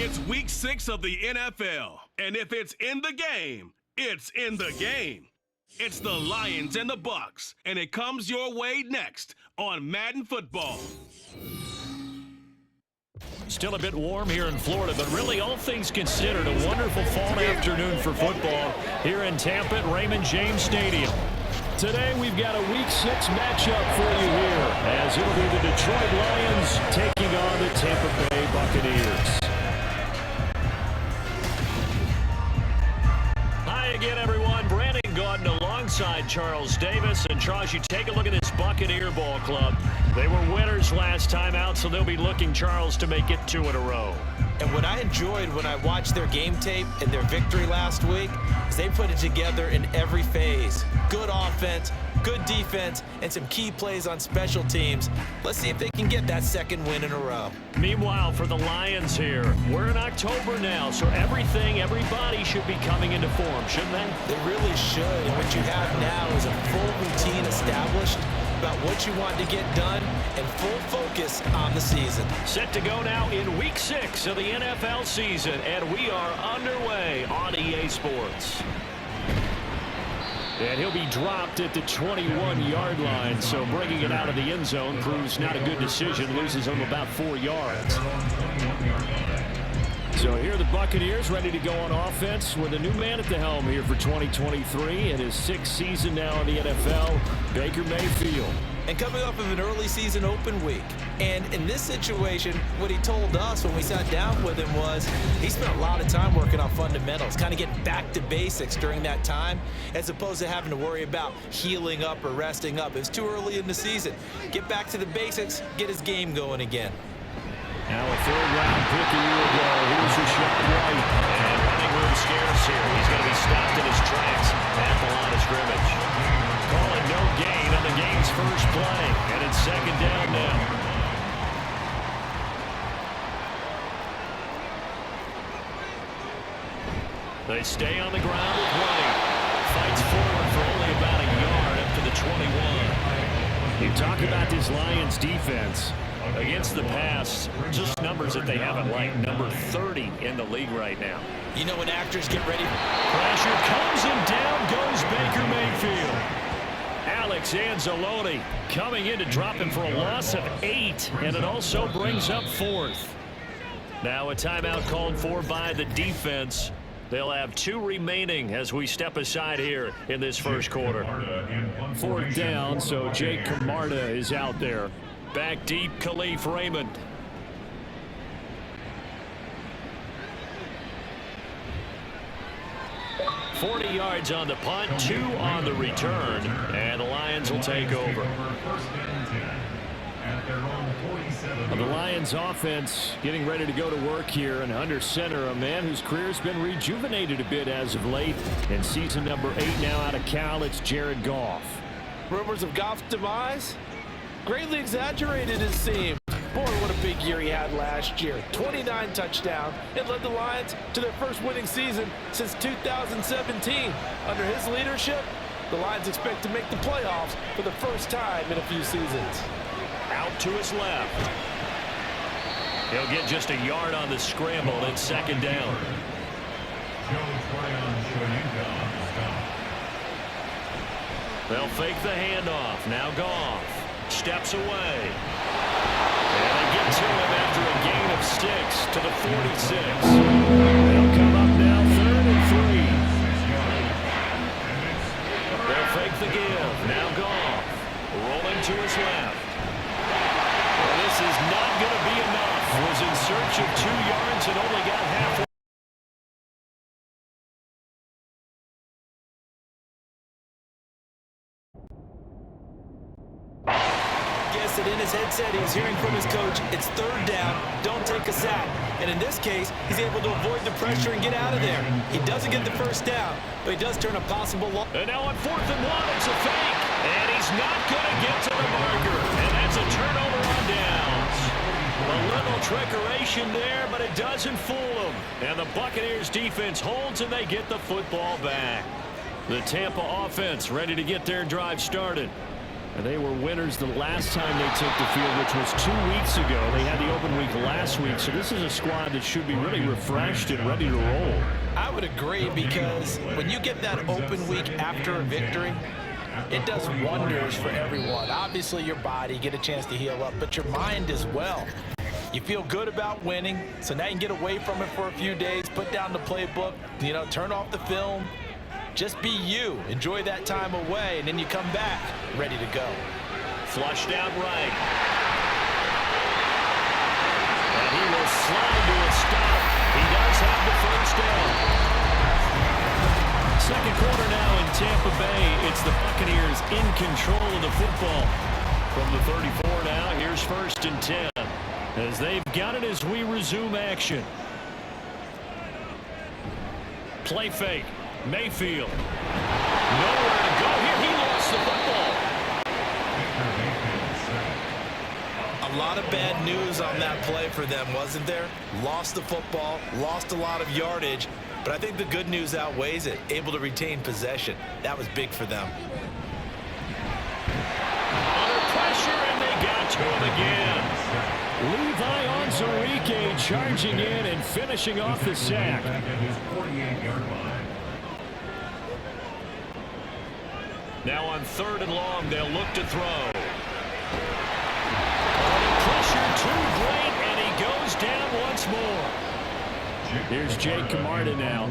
It's week 6 of the NFL, and if it's in the game, it's in the game. It's the Lions and the Bucs, and it comes your way next on Madden Football. Still a bit warm here in Florida, but really all things considered, a wonderful fall afternoon for football here in Tampa at Raymond James Stadium. Today we've got a Week 6 matchup for you here, as it'll be the Detroit Lions taking on the Tampa Bay Buccaneers. Hi again, everyone. Brandon Gordon alongside Charles Davis. And Charles, you take a look at this Buccaneer ball club. They were winners last time out, so they'll be looking, Charles, to make it 2 in a row. And what I enjoyed when I watched their game tape and their victory last week is they put it together in every phase. Good offense, good defense, and some key plays on special teams. Let's see if they can get that 2nd win in a row. Meanwhile, for the Lions here, we're in October now, so everybody should be coming into form, shouldn't they? They really should. And what you have now is a full routine established about what you want to get done and full focus on the season. Set to go now in Week 6 of the NFL season, and we are underway on EA Sports. And he'll be dropped at the 21-yard line, so bringing it out of the end zone proves not a good decision, loses him about 4 yards. So here are the Buccaneers ready to go on offense with a new man at the helm here for 2023 in his 6th season now in the NFL, Baker Mayfield. And coming off of an early season open week. And in this situation, what he told us when we sat down with him was he spent a lot of time working on fundamentals, kind of getting back to basics during that time, as opposed to having to worry about healing up or resting up. It was too early in the season. Get back to the basics, get his game going again. Now a 3rd-round pick a year ago. Here's Rashad White. And running room scarce here. He's going to be stopped in his tracks at the line of scrimmage. Calling no gain on the game's first play. And it's 2nd down now. They stay on the ground with White. Fights forward for only about a yard up to the 21. You talk about this Lions defense. Against the pass, just numbers that they haven't liked. Number 30 in the league right now. You know when actors get ready. Pressure comes and down goes Baker Mayfield. Alex Anzalone coming in to drop him for a loss of 8, and it also brings up 4th. Now a timeout called for by the defense. They'll have 2 remaining as we step aside here in this first quarter. 4th down, so Jake Camarda is out there. Back deep, Khalif Raymond. .40 yards on the punt, 2 on the return, and the Lions will take over. The Lions offense getting ready to go to work here, and under center, a man whose career has been rejuvenated a bit as of late. In season number 8 now out of Cal, it's Jared Goff. Rumors of Goff's demise? Greatly exaggerated, it seems. Boy, what a big year he had last year. 29 touchdowns and led the Lions to their first winning season since 2017. Under his leadership, the Lions expect to make the playoffs for the first time in a few seasons. Out to his left. He'll get just a yard on the scramble. It's 2nd down. They'll fake the handoff. Now Goff steps away. And they get to him after a gain of 6 to the 46. They'll come up now 3rd and 3. They'll fake the give. Now Goff rolling to his left. Well, this is not going to be enough. Was in search of 2 yards and only got halfway. In his headset, he was hearing from his coach, it's 3rd down, don't take a sack. And in this case, he's able to avoid the pressure and get out of there. He doesn't get the 1st down, but he does turn a possible loss. And now on 4th and 1, it's a fake. And he's not going to get to the marker. And that's a turnover on downs. A little trickeration there, but it doesn't fool them. And the Buccaneers defense holds, and they get the football back. The Tampa offense ready to get their drive started. And they were winners the last time they took the field, which was 2 weeks ago. They had the open week last week, so this is a squad that should be really refreshed and ready to roll. I would agree, because when you get that open week after a victory, it does wonders for everyone. Obviously, your body, get a chance to heal up, but your mind as well. You feel good about winning, so now you can get away from it for a few days, put down the playbook, turn off the film. Just be you. Enjoy that time away, and then you come back ready to go. Flushed out right. And he will slide to a stop. He does have the first down. Second quarter now in Tampa Bay. It's the Buccaneers in control of the football. From the 34 now, here's 1st and 10. As they've got it as we resume action. Play fake. Mayfield. Nowhere to go here. He lost the football. A lot of bad news on that play for them, wasn't there? Lost the football, lost a lot of yardage, but I think the good news outweighs it. Able to retain possession. That was big for them. Under pressure, and they got to him again. Levi Onwuzurike charging in and finishing off the sack. Now on 3rd and long, they'll look to throw. Pressure too great, and he goes down once more. Here's Jake Camarda now.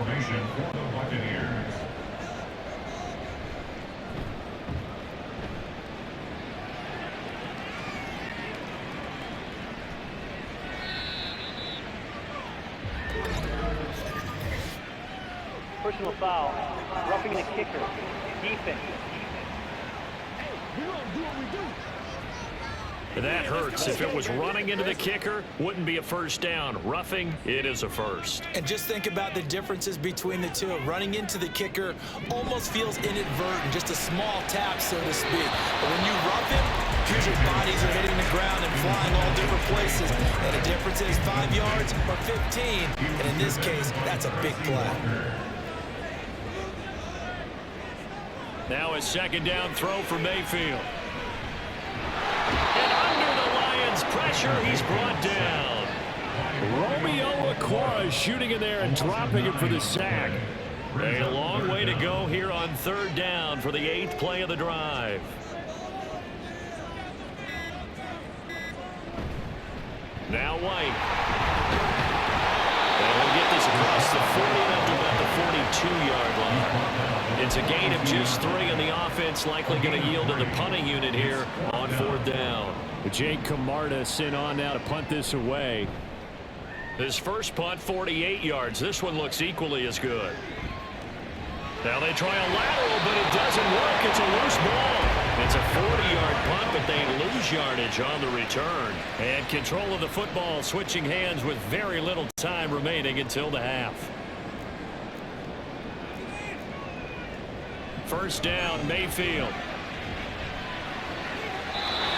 Personal foul, roughing the kicker, defense. That hurts. If it was running into the kicker, wouldn't be a first down. Roughing, it is a first. And just think about the differences between the two. Running into the kicker almost feels inadvertent, just a small tap, so to speak. But when you rough him, here's your bodies are hitting the ground and flying all different places. And the difference is 5 yards or 15. And in this case, that's a big play. Now a 2nd down throw for Mayfield. And under the Lions' pressure, he's brought down. Romeo Okwara shooting in there and dropping him for the sack. A long way to go here on 3rd down for the 8th play of the drive. Now White. And he'll get this across the 40 and up to about the 42-yard line. It's a gain of just 3, and the offense likely going to yield to the punting unit here on 4th down. Jake Camarda sent on now to punt this away. His first punt, 48 yards. This one looks equally as good. Now they try a lateral, but it doesn't work. It's a loose ball. It's a 40-yard punt, but they lose yardage on the return. And control of the football switching hands with very little time remaining until the half. First down, Mayfield.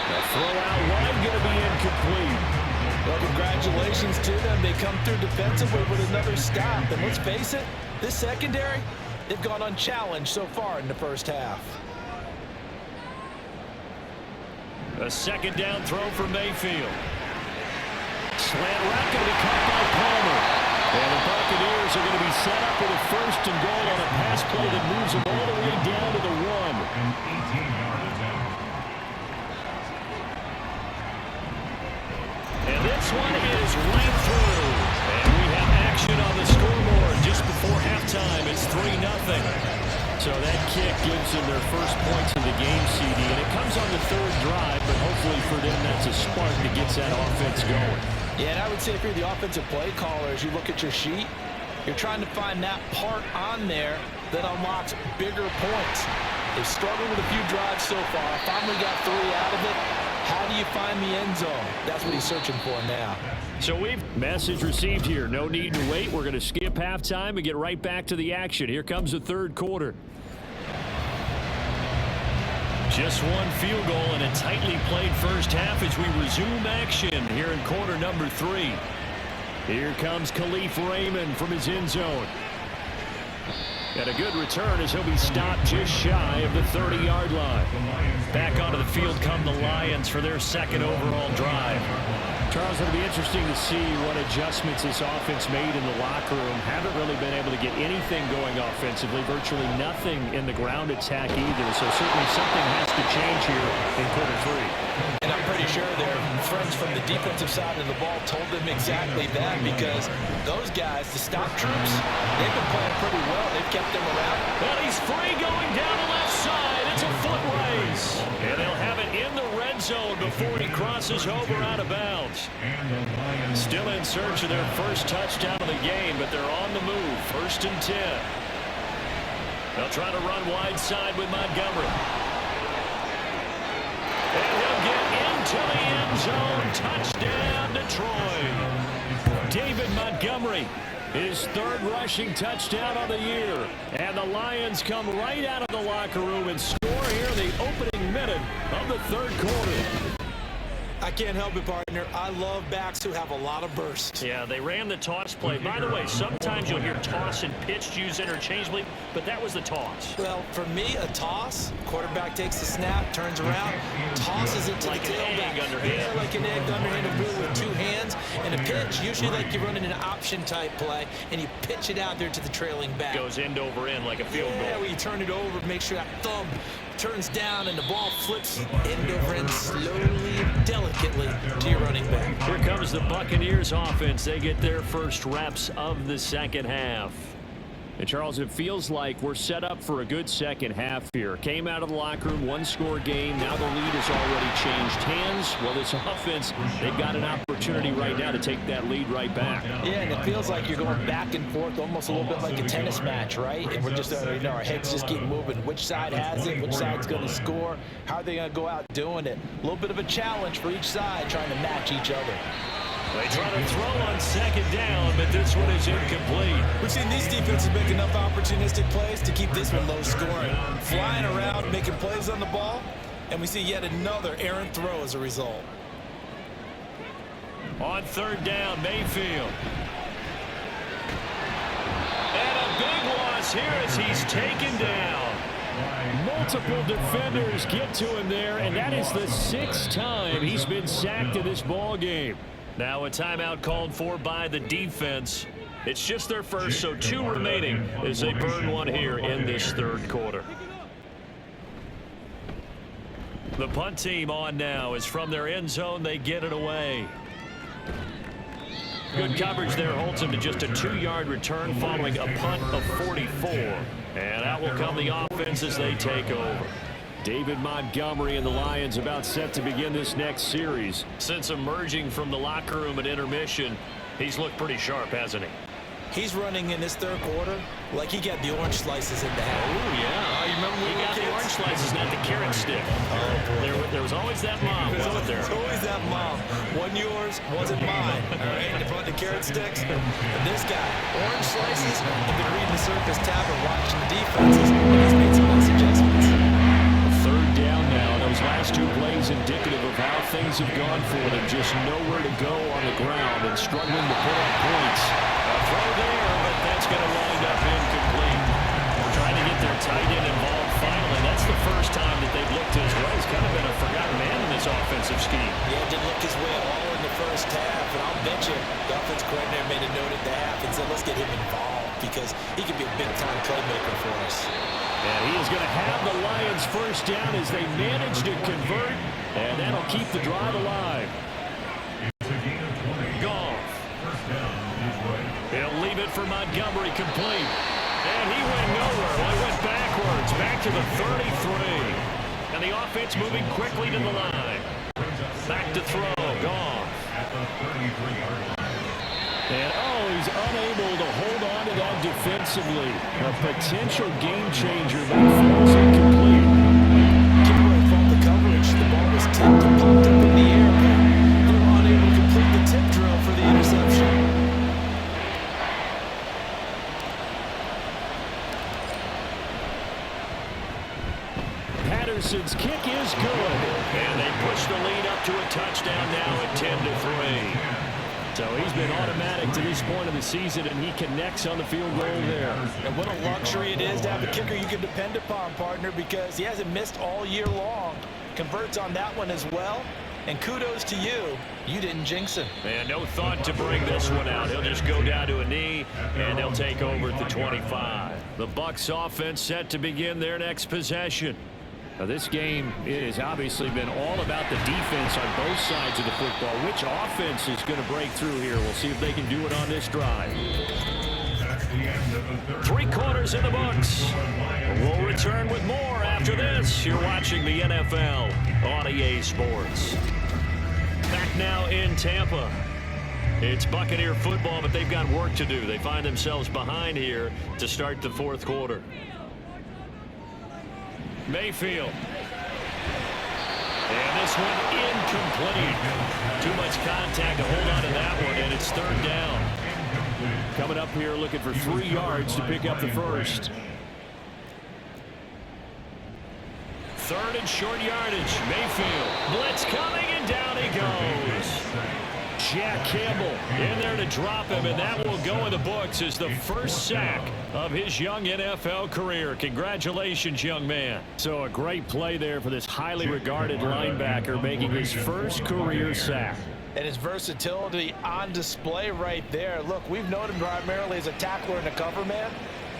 The throw out wide going to be incomplete. Well, congratulations to them. They come through defensively with another stop. And let's face it, this secondary, they've gone unchallenged so far in the first half. A 2nd down throw for Mayfield. Slant route going to be caught by Palmer. And the Buccaneers are going to be set up with a 1st and goal on a pass play that moves them all the way down to the 1. And this one is right through. And we have action on the scoreboard just before halftime. It's 3-0. So that kick gives them their first points in the game, CD. And it comes on the 3rd drive, but hopefully for them that's a spark that gets that offense going. Yeah, and I would say if you're the offensive play caller, as you look at your sheet, you're trying to find that part on there that unlocks bigger points. They've struggled with a few drives so far. Finally got 3 out of it. How do you find the end zone? That's what he's searching for now. So we've message received here. No need to wait. We're going to skip halftime and get right back to the action. Here comes the 3rd quarter. Just one field goal in a tightly played first half as we resume action here in quarter number 3. Here comes Khalif Raymond from his end zone. And a good return as he'll be stopped just shy of the 30-yard line. Back onto the field come the Lions for their second overall drive. Charles, it'll be interesting to see what adjustments this offense made in the locker room. Haven't really been able to get anything going offensively. Virtually nothing in the ground attack either. So certainly something has to change here in quarter three. And I'm pretty sure their friends from the defensive side of the ball told them exactly that, because those guys, the stop troops, they've been playing pretty well. They've kept them around. Well, he's free going down the left side. It's a foot race. And they'll have it in the red zone before he crosses over out of bounds. Still in search of their first touchdown of the game, but they're on the move. 1st and 10. They'll try to run wide side with Montgomery. And he'll get into the end zone. Touchdown, Detroit. David Montgomery, his 3rd rushing touchdown on the year. And the Lions come right out of the locker room and score here in the opening minute of the 3rd quarter. I can't help it, partner. I love backs who have a lot of burst. Yeah, they ran the toss play. By the way, sometimes you'll hear toss and pitch used interchangeably, but that was the toss. Well, for me, a toss, quarterback takes the snap, turns around, tosses it to like the tailback. Yeah, like an egg underhanded move with 2 hands. And a pitch, usually like you're running an option type play, and you pitch it out there to the trailing back. Goes end over end like a field goal. Yeah, where you turn it over, make sure that thumb turns down and the ball flips end over end slowly, delicately to your running back. Here comes the Buccaneers offense. They get their first reps of the second half. And Charles, it feels like we're set up for a good second half here. Came out of the locker room, 1-score game. Now the lead has already changed hands. Well, this offense, they've got an opportunity right now to take that lead right back. Yeah, and it feels like you're going back and forth, almost a little bit like a tennis match, right? And we're just, our heads just keep moving. Which side has it? Which side's going to score? How are they going to go out doing it? A little bit of a challenge for each side, trying to match each other. They try to throw on second down, but this one is incomplete. We've seen these defenses make enough opportunistic plays to keep this one low scoring. Flying around, making plays on the ball, and we see yet another errant throw as a result. On 3rd down, Mayfield. And a big loss here as he's taken down. Multiple defenders get to him there, and that is the 6th time he's been sacked in this ball game. Now a timeout called for by the defense. It's just their first, so 2 remaining as they burn one here in this 3rd quarter. The punt team on now is from their end zone. They get it away. Good coverage there holds them to just a 2-yard return following a punt of 44. And out will come the offense as they take over. David Montgomery and the Lions about set to begin this next series. Since emerging from the locker room at intermission, he's looked pretty sharp, hasn't he? He's running in this 3rd quarter like he got the orange slices in the hat. Oh, yeah. You remember he got the orange slices, not the carrot stick. There was always that mom, wasn't there? There's always that mom. Wasn't yours, wasn't mine. All right, and brought the carrot sticks. And this guy, orange slices, and been reading the surface tab and watching defenses, and he's made some nice adjustments. 3rd down now. Those last 2 plays indicative of how things have gone for them. Just nowhere to go on the ground and struggling to put up points. A throw there, but that's going to wind up incomplete. Trying to get their tight end involved finally. That's the first time that they've looked his way. He's kind of been a forgotten man in this offensive scheme. Yeah, didn't look his way at all in the first half. And I'll bet you the offense coordinator made a note at the half and said, let's get him involved because he could be a big-time playmaker for us. And he is going to have the Lions first down as they manage to convert, and that'll keep the drive alive. Goff. He'll leave it for Montgomery complete. And he went nowhere. Well, he went backwards, back to the 33. And the offense moving quickly to the line. Back to throw, Goff. And he's unable to hold on to that defensively. A potential game changer, but falls incomplete. Keep away from the coverage. The ball was tipped and pumped up in the air. They were unable to complete the tip drill for the interception. Patterson's kick is good. And they push the lead up to a touchdown now at 10-3. So he's been automatic to this point of the season, and he connects on the field goal there. And what a luxury it is to have a kicker you can depend upon, partner, because he hasn't missed all year long. Converts on that one as well. And kudos to you. You didn't jinx him. And no thought to bring this one out. He'll just go down to a knee, and they'll take over at the 25. The Bucs offense set to begin their next possession. Now, this game has obviously been all about the defense on both sides of the football. Which offense is going to break through here? We'll see if they can do it on this drive. 3 quarters in the books. We'll return with more after this. You're watching the NFL on EA Sports. Back now in Tampa. It's Buccaneer football, but they've got work to do. They find themselves behind here to start the 4th quarter. Mayfield. And this one incomplete. Too much contact to hold on to that one, and it's 3rd down. Coming up here looking for 3 yards to pick up the first. 3rd and short yardage. Mayfield. Blitz coming, and down he goes. Jack Campbell in there to drop him, and that will go in the books as the first sack of his young NFL career. Congratulations, young man. So a great play there for this highly regarded linebacker, making his first career sack. And his versatility on display right there. Look, we've known him primarily as a tackler and a cover man,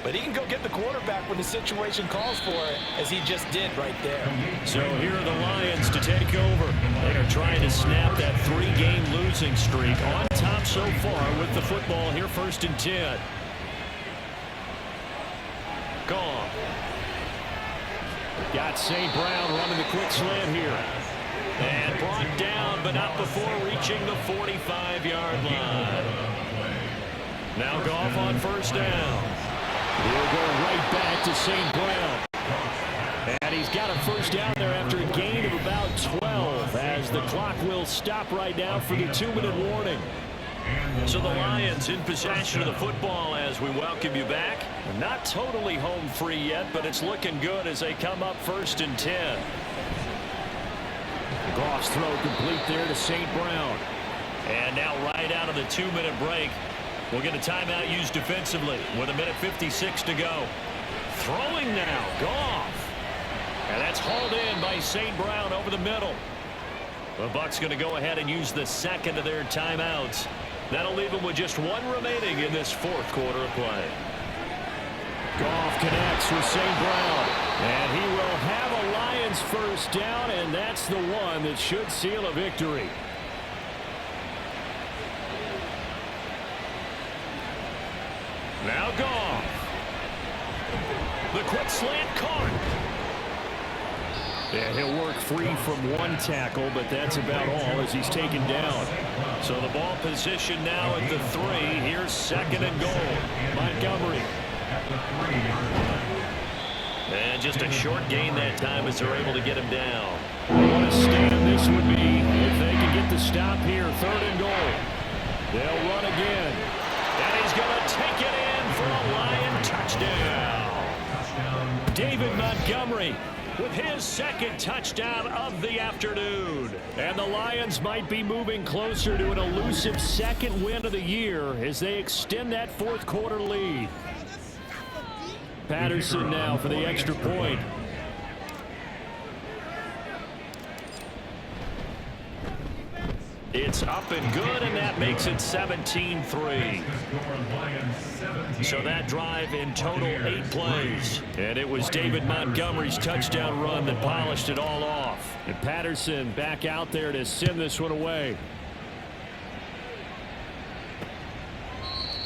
but he can go get the quarterback when the situation calls for it, as he just did right there. So here are the Lions to take over. They are trying to snap that 3-game losing streak. On top so far with the football here, 1st and 10. Gone. Got St. Brown running the quick slant here. And brought down, but not before reaching the 45-yard line. Now Goff on 1st down. He'll go right back to St. Brown. And he's got a 1st down there after a gain of about 12, as the clock will stop right now for the 2-minute warning. So the Lions in possession of the football as we welcome you back. Not totally home free yet, but it's looking good as they come up 1st and 10. Goff's throw complete there to St. Brown. And now right out of the 2-minute break, we'll get a timeout used defensively with 1:56 to go. Throwing now, Goff. And that's hauled in by St. Brown over the middle. The Bucs going to go ahead and use the 2nd of their timeouts. That'll leave them with just 1 remaining in this 4th quarter of play. Goff connects with St. Brown. And he will have a Lions 1st down, and that's the one that should seal a victory. Now Goff. The quick slant caught. And he'll work free from 1 tackle, but that's about all as he's taken down. So the ball position now at the 3. Here's 2nd and goal. Montgomery. And just a short gain that time as they're able to get him down. What a stand this would be if they can get the stop here. 3rd and goal. They'll run again. And he's going to take it in for a Lion touchdown. David Montgomery with his 2nd touchdown of the afternoon. And the Lions might be moving closer to an elusive 2nd win of the year as they extend that 4th quarter lead. Patterson now for the extra point. It's up and good, and that makes it 17-3. So that drive in total 8 plays. And it was David Montgomery's touchdown run that polished it all off. And Patterson back out there to send this one away.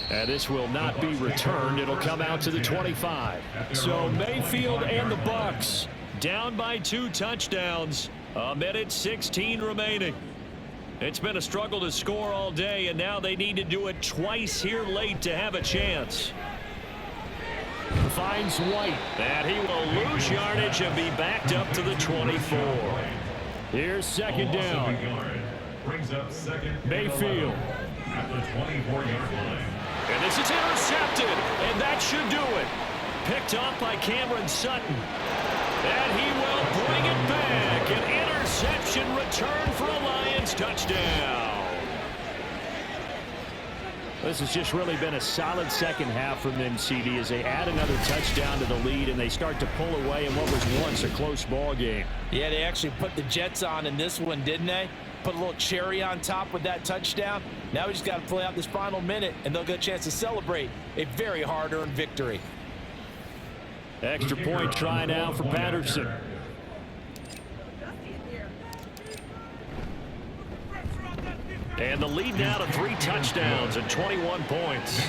And this will not be returned. It'll come out to the 25. So Mayfield and the Bucs down by 2 touchdowns. 1:16 remaining. It's been a struggle to score all day, and now they need to do it twice here late to have a chance. Finds White, and he will lose yardage and be backed up to the 24. Here's 2nd down. Mayfield. At the 24-yard line. And this is intercepted, and that should do it. Picked off by Cameron Sutton. And he will bring it back. An interception return for a Lions touchdown. This has just really been a solid second half from them, CD, as they add another touchdown to the lead and they start to pull away in what was once a close ball game. Yeah, they actually put the Jets on in this one, didn't they? Put a little cherry on top with that touchdown. Now we just got to play out this final minute, and they'll get a chance to celebrate a very hard-earned victory. Extra point try now for Patterson. And the lead now to 3 touchdowns and 21 points.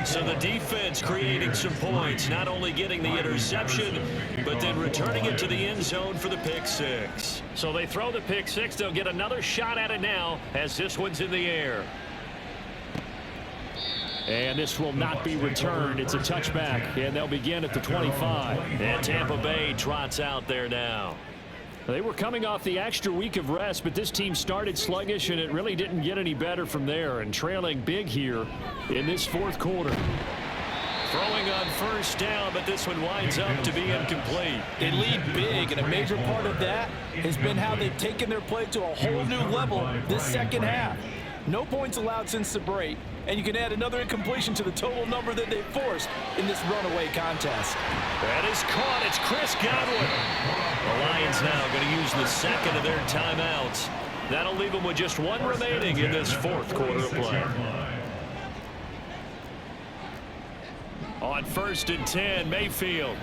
So the defense creating some points, not only getting the interception, but then returning it to the end zone for the pick 6. So they throw the pick 6. They'll get another shot at it now as this one's in the air. And this will not be returned. It's a touchback, and they'll begin at the 25. And Tampa Bay trots out there now. They were coming off the extra week of rest, but this team started sluggish, and it really didn't get any better from there, and trailing big here in this fourth quarter. Throwing on first down, but this one winds up to be incomplete. They lead big, and a major part of that has been how they've taken their play to a whole new level this second half. No points allowed since the break, and you can add another incompletion to the total number that they forced in this runaway contest. That is caught. It's Chris Godwin. The Lions now going to use the second of their timeouts. That'll leave them with just one remaining in this fourth quarter of play. On 1st and 10, Mayfield.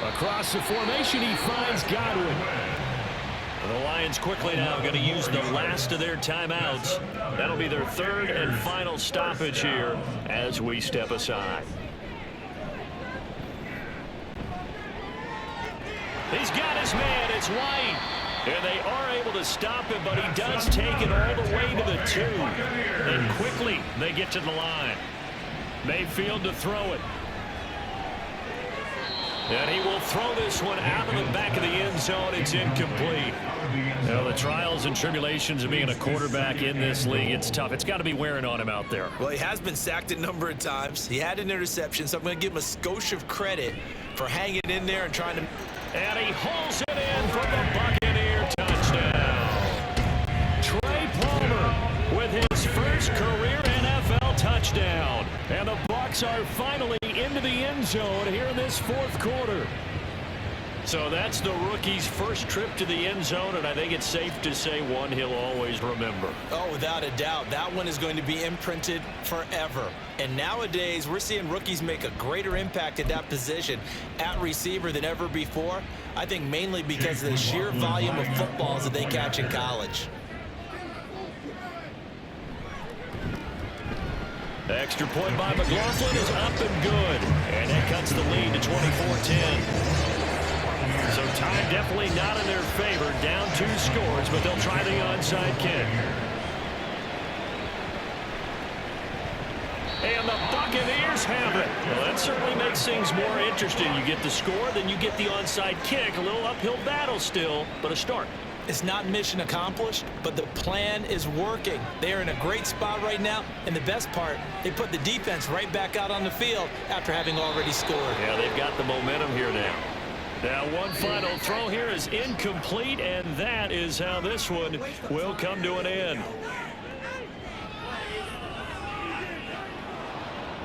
Across the formation, he finds Godwin. The Lions quickly now going to use the last of their timeouts. That'll be their third and final stoppage here as we step aside. He's got his man. It's White. And they are able to stop him, but he does take it all the way to the 2. And quickly they get to the line. Mayfield to throw it. And he will throw this one out of the back of the end zone. It's incomplete. Well, the trials and tribulations of being a quarterback in this league, it's tough. It's got to be wearing on him out there. Well, he has been sacked a number of times. He had an interception, so I'm going to give him a skosh of credit for hanging in there and trying to... And he hauls it in for the Buccaneer touchdown. Trey Palmer with his first career NFL touchdown. And the Bucs are finally into the end zone here in this fourth quarter. So that's the rookie's first trip to the end zone, and I think it's safe to say one he'll always remember. Oh, without a doubt. That one is going to be imprinted forever. And nowadays, we're seeing rookies make a greater impact at that position at receiver than ever before. I think mainly because of the sheer volume of footballs that they catch in college. Extra point by McLaughlin is up and good. And that cuts the lead to 24-10. So time definitely not in their favor. Down 2 scores, but they'll try the onside kick. And the Buccaneers have it. Well, that certainly makes things more interesting. You get the score, then you get the onside kick. A little uphill battle still, but a start. It's not mission accomplished, but the plan is working. They are in a great spot right now, and the best part, they put the defense right back out on the field after having already scored. Yeah, they've got the momentum here now. Now one final throw here is incomplete, and that is how this one will come to an end.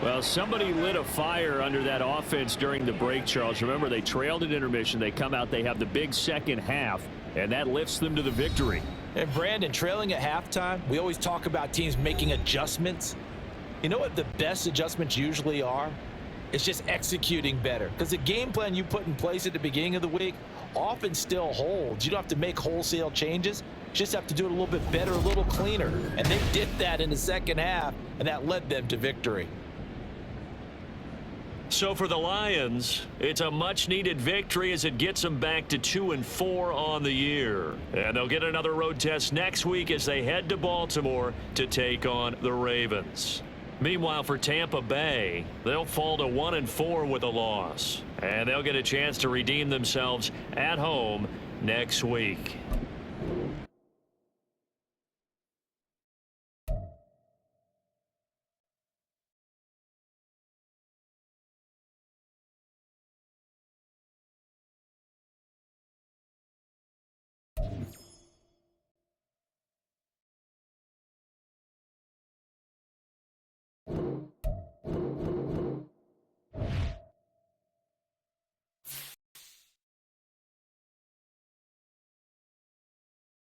Well, somebody lit a fire under that offense during the break, Charles. Remember, they trailed at intermission. They come out, they have the big second half, and that lifts them to the victory. And Brandon, trailing at halftime, we always talk about teams making adjustments. You know what the best adjustments usually are? It's just executing better. Because the game plan you put in place at the beginning of the week often still holds. You don't have to make wholesale changes. You just have to do it a little bit better, a little cleaner. And they did that in the second half, and that led them to victory. So for the Lions, it's a much-needed victory as it gets them back to 2-4 on the year. And they'll get another road test next week as they head to Baltimore to take on the Ravens. Meanwhile, for Tampa Bay, they'll fall to 1-4 with a loss. And they'll get a chance to redeem themselves at home next week.